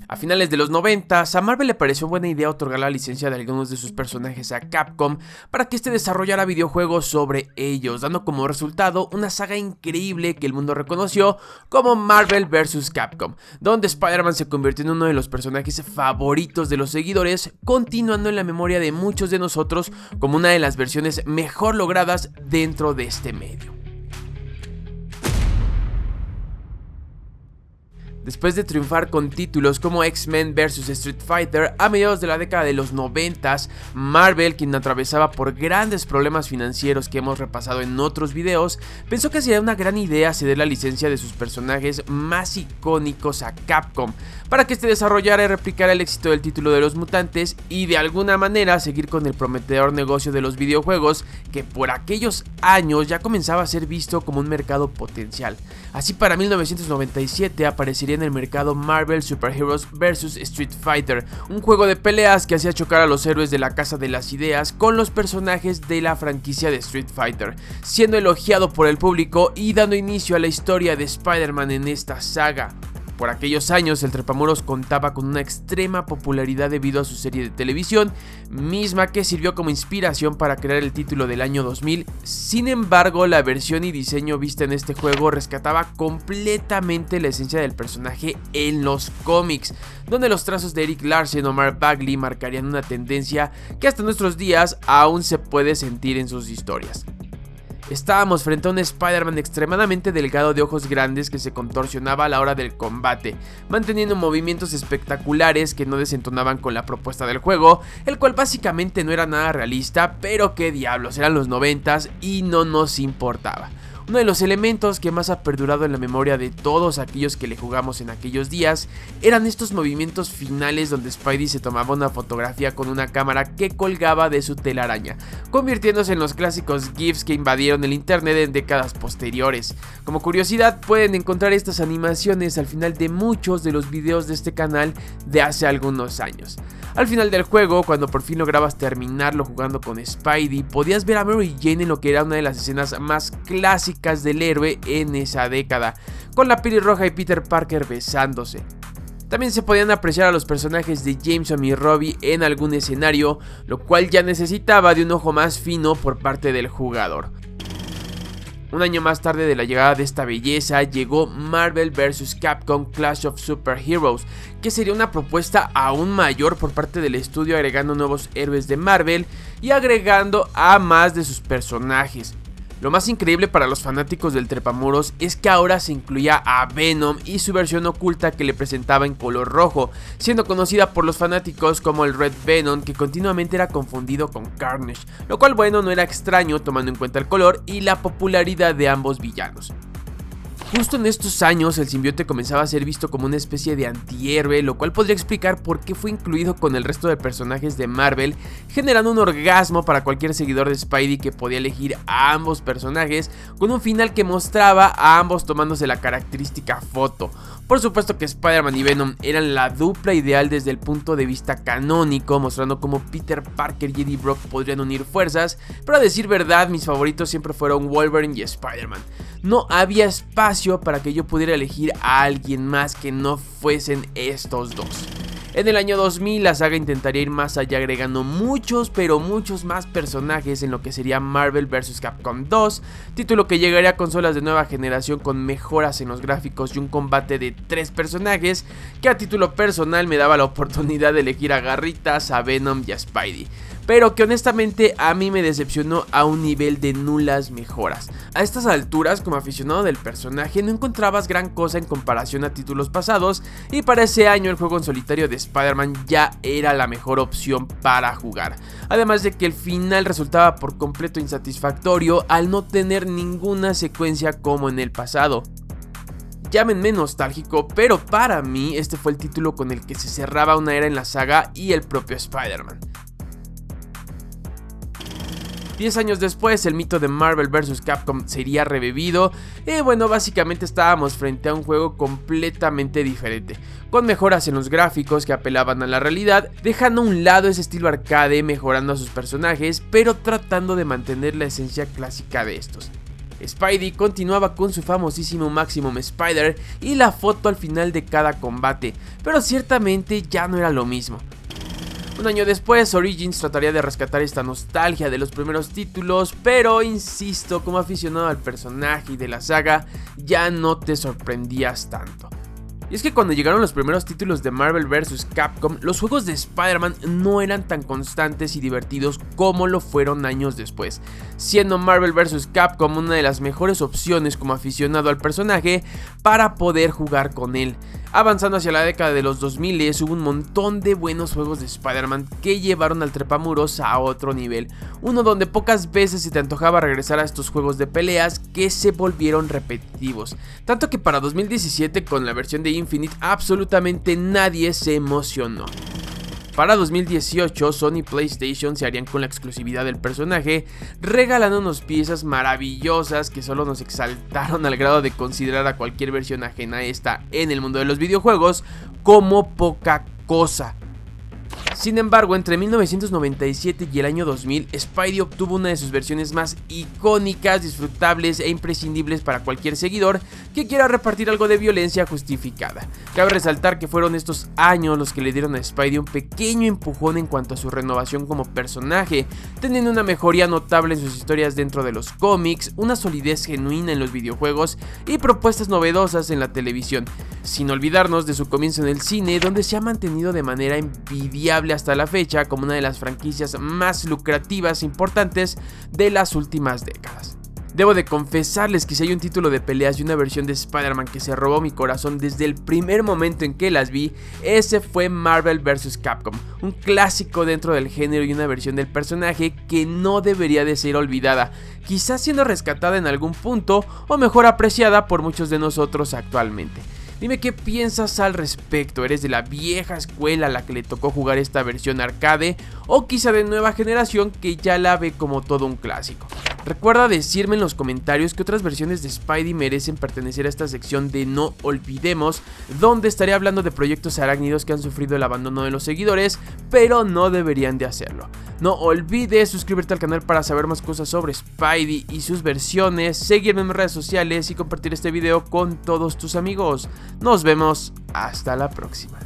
A finales de los 90, a Marvel le pareció buena idea otorgar la licencia de algunos de sus personajes a Capcom para que este desarrollara videojuegos sobre ellos, dando como resultado una saga increíble que el mundo reconoció como Marvel vs. Capcom, donde Spider-Man se convirtió en uno de los personajes favoritos de los seguidores, continuando en la memoria de muchos de nosotros como una de las versiones mejor logradas dentro de este medio. Después de triunfar con títulos como X-Men vs Street Fighter a mediados de la década de los 90s, Marvel, quien atravesaba por grandes problemas financieros que hemos repasado en otros videos, pensó que sería una gran idea ceder la licencia de sus personajes más icónicos a Capcom, para que este desarrollara y replicara el éxito del título de los mutantes y de alguna manera seguir con el prometedor negocio de los videojuegos que por aquellos años ya comenzaba a ser visto como un mercado potencial. Así, para 1997 aparecería en el mercado Marvel Super Heroes vs Street Fighter, un juego de peleas que hacía chocar a los héroes de la Casa de las Ideas con los personajes de la franquicia de Street Fighter, siendo elogiado por el público y dando inicio a la historia de Spider-Man en esta saga. Por aquellos años, el Trepamuros contaba con una extrema popularidad debido a su serie de televisión, misma que sirvió como inspiración para crear el título del año 2000. Sin embargo, la versión y diseño vista en este juego rescataba completamente la esencia del personaje en los cómics, donde los trazos de Eric Larsen o Mark Bagley marcarían una tendencia que hasta nuestros días aún se puede sentir en sus historias. Estábamos frente a un Spider-Man extremadamente delgado de ojos grandes que se contorsionaba a la hora del combate, manteniendo movimientos espectaculares que no desentonaban con la propuesta del juego, el cual básicamente no era nada realista, pero qué diablos, eran los 90s y no nos importaba. Uno de los elementos que más ha perdurado en la memoria de todos aquellos que le jugamos en aquellos días eran estos movimientos finales donde Spidey se tomaba una fotografía con una cámara que colgaba de su telaraña, convirtiéndose en los clásicos GIFs que invadieron el internet en décadas posteriores. Como curiosidad, pueden encontrar estas animaciones al final de muchos de los videos de este canal de hace algunos años. Al final del juego, cuando por fin lograbas terminarlo jugando con Spidey, podías ver a Mary Jane en lo que era una de las escenas más clásicas del héroe en esa década, con la pelirroja y Peter Parker besándose. También se podían apreciar a los personajes de Jameson y Robbie en algún escenario, lo cual ya necesitaba de un ojo más fino por parte del jugador. Un año más tarde de la llegada de esta belleza, llegó Marvel vs. Capcom Clash of Super Heroes, que sería una propuesta aún mayor por parte del estudio, agregando nuevos héroes de Marvel y agregando a más de sus personajes. Lo más increíble para los fanáticos del Trepamuros es que ahora se incluía a Venom y su versión oculta que le presentaba en color rojo, siendo conocida por los fanáticos como el Red Venom, que continuamente era confundido con Carnage, lo cual bueno no era extraño tomando en cuenta el color y la popularidad de ambos villanos. Justo en estos años el simbionte comenzaba a ser visto como una especie de antihéroe, lo cual podría explicar por qué fue incluido con el resto de personajes de Marvel, generando un orgasmo para cualquier seguidor de Spidey que podía elegir a ambos personajes, con un final que mostraba a ambos tomándose la característica foto. Por supuesto que Spider-Man y Venom eran la dupla ideal desde el punto de vista canónico, mostrando cómo Peter Parker y Eddie Brock podrían unir fuerzas, pero a decir verdad, mis favoritos siempre fueron Wolverine y Spider-Man. No había espacio para que yo pudiera elegir a alguien más que no fuesen estos dos. En el año 2000 la saga intentaría ir más allá, agregando muchos más personajes en lo que sería Marvel vs. Capcom 2, título que llegaría a consolas de nueva generación con mejoras en los gráficos y un combate de 3 personajes que a título personal me daba la oportunidad de elegir a Garritas, a Venom y a Spidey, pero que honestamente a mí me decepcionó a un nivel de nulas mejoras. A estas alturas, como aficionado del personaje, no encontrabas gran cosa en comparación a títulos pasados, y para ese año el juego en solitario de Spider-Man ya era la mejor opción para jugar, además de que el final resultaba por completo insatisfactorio al no tener ninguna secuencia como en el pasado. Llámenme nostálgico, pero para mí este fue el título con el que se cerraba una era en la saga y el propio Spider-Man. 10 años después, el mito de Marvel vs. Capcom sería revivido y bueno, básicamente estábamos frente a un juego completamente diferente, con mejoras en los gráficos que apelaban a la realidad, dejando a un lado ese estilo arcade, mejorando a sus personajes, pero tratando de mantener la esencia clásica de estos. Spidey continuaba con su famosísimo Maximum Spider y la foto al final de cada combate, pero ciertamente ya no era lo mismo. Un año después, Origins trataría de rescatar esta nostalgia de los primeros títulos, pero insisto, como aficionado al personaje y de la saga, ya no te sorprendías tanto. Y es que cuando llegaron los primeros títulos de Marvel vs. Capcom, los juegos de Spider-Man no eran tan constantes y divertidos como lo fueron años después, siendo Marvel vs. Capcom una de las mejores opciones como aficionado al personaje para poder jugar con él. Avanzando hacia la década de los 2000 hubo un montón de buenos juegos de Spider-Man que llevaron al trepamuros a otro nivel, uno donde pocas veces se te antojaba regresar a estos juegos de peleas que se volvieron repetitivos, tanto que para 2017 con la versión de Infinite absolutamente nadie se emocionó. Para 2018, Sony y PlayStation se harían con la exclusividad del personaje, regalándonos piezas maravillosas que solo nos exaltaron al grado de considerar a cualquier versión ajena a esta en el mundo de los videojuegos como poca cosa. Sin embargo, entre 1997 y el año 2000, Spidey obtuvo una de sus versiones más icónicas, disfrutables e imprescindibles para cualquier seguidor que quiera repartir algo de violencia justificada. Cabe resaltar que fueron estos años los que le dieron a Spidey un pequeño empujón en cuanto a su renovación como personaje, teniendo una mejoría notable en sus historias dentro de los cómics, una solidez genuina en los videojuegos y propuestas novedosas en la televisión, sin olvidarnos de su comienzo en el cine, donde se ha mantenido de manera envidiable hasta la fecha como una de las franquicias más lucrativas e importantes de las últimas décadas. Debo de confesarles que si hay un título de peleas y una versión de Spider-Man que se robó mi corazón desde el primer momento en que las vi, ese fue Marvel vs. Capcom, un clásico dentro del género y una versión del personaje que no debería de ser olvidada, quizás siendo rescatada en algún punto o mejor apreciada por muchos de nosotros actualmente. Dime qué piensas al respecto, ¿eres de la vieja escuela a la que le tocó jugar esta versión arcade o quizá de nueva generación que ya la ve como todo un clásico? Recuerda decirme en los comentarios qué otras versiones de Spidey merecen pertenecer a esta sección de No Olvidemos, donde estaré hablando de proyectos arácnidos que han sufrido el abandono de los seguidores, pero no deberían de hacerlo. No olvides suscribirte al canal para saber más cosas sobre Spidey y sus versiones, seguirme en mis redes sociales y compartir este video con todos tus amigos. Nos vemos, hasta la próxima.